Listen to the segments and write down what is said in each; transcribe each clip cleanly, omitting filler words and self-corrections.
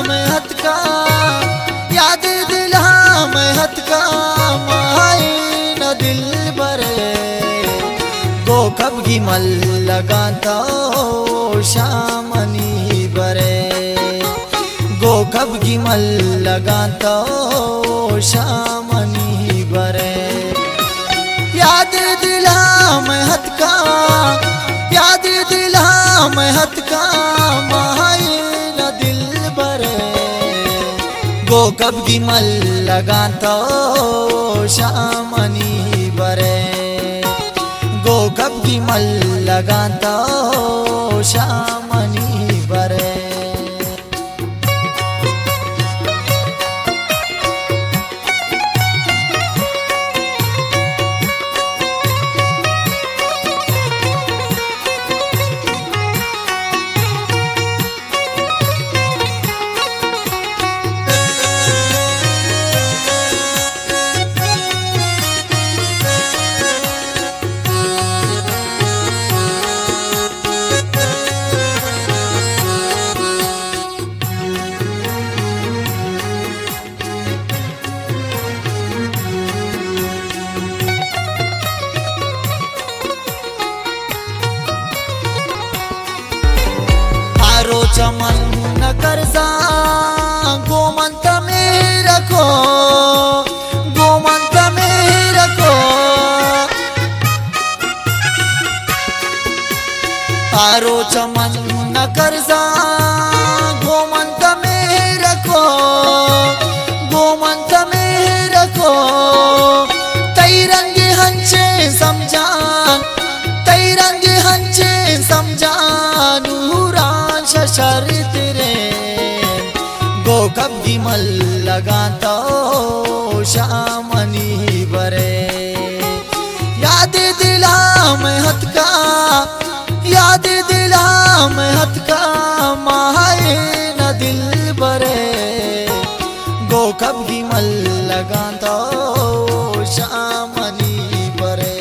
मैं हथ का याद दिला मैं हथ का माए न दिल बरे गो कब की मल लगाता शामनी बरे गो कब की मल लगाता शामनी बरे याद दिला मैं हथ का याद दिला मैं हथ का माए न दिल बरे गो कब की मल लगाता शामनी बरे गो कब की मल लगाता शामनी बरे चमन न करजा गोमंत में रखो गोमंत में रखो आरो चमन न करजा गोमंत में रखो गोमंत में रखो तई रंग हंचे समझा तई रंग हंचे समझा शरित रे गो कब की मल लगाता शामनी बरे याद दिला मैं हथ का याद दिला मैं हथ का माए न दिल बरे गो कब की मल लगाता शामनी बरे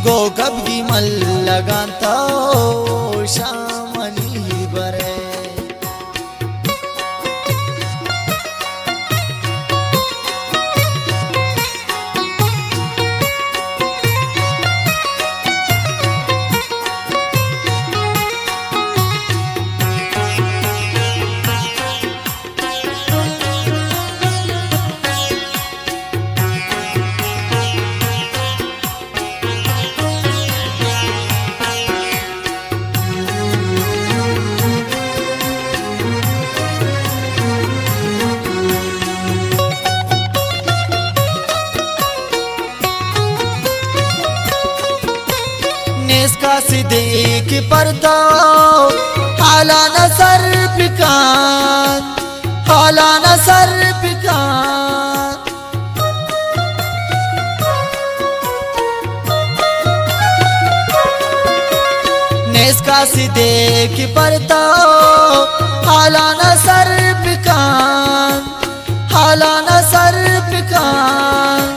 गो कब की मल लगाता शामनी बरे इसका सिद्दीक पर्दा हाला न सर पिकान हाला न सर पिकान इसका सिद्दीक पर्दा हाला न सर पिकान हाला न सर पिकान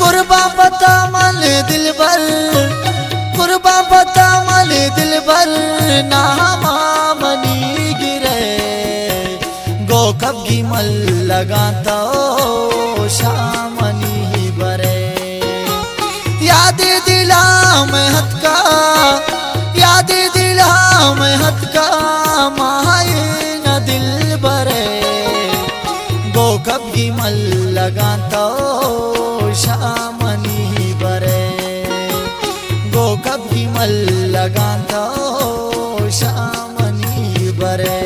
कुर्बा पता मल दिल भर कुर्बा पता मल दिल भर नामा मनी गिरे गो कब की मल लगाता शामनी बरे याद दिला मैं हथ का याद दिला मैं हथ का माए न दिल बरे गो कब की मल लगाता शामनी बरे गो कब की मल लगाता शामनी बरे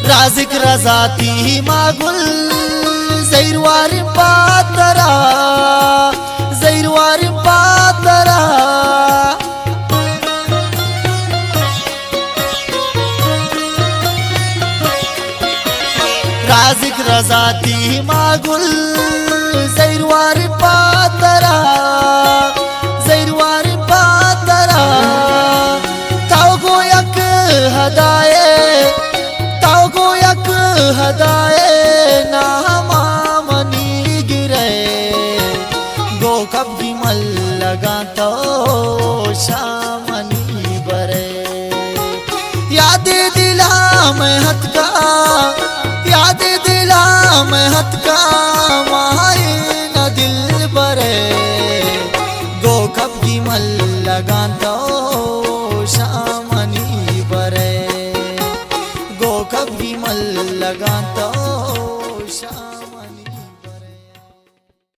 राजिक रजाती मागुल जैरवार पातरा जैरवारी पातरा राजिक रजाती मागुल जैरवारी पातरा जैरवारी पातरा ताव गोयक हदाए ताव गोयक हदाए नामा मनी गिरे गो कब की मल लगा तो शामनी बरे याद दिला मैं हथ का याद दिला मैं हथ का माए न दिल बरे गो कब की मल लगा तो शामनी बरे गो कब की मल लगा तो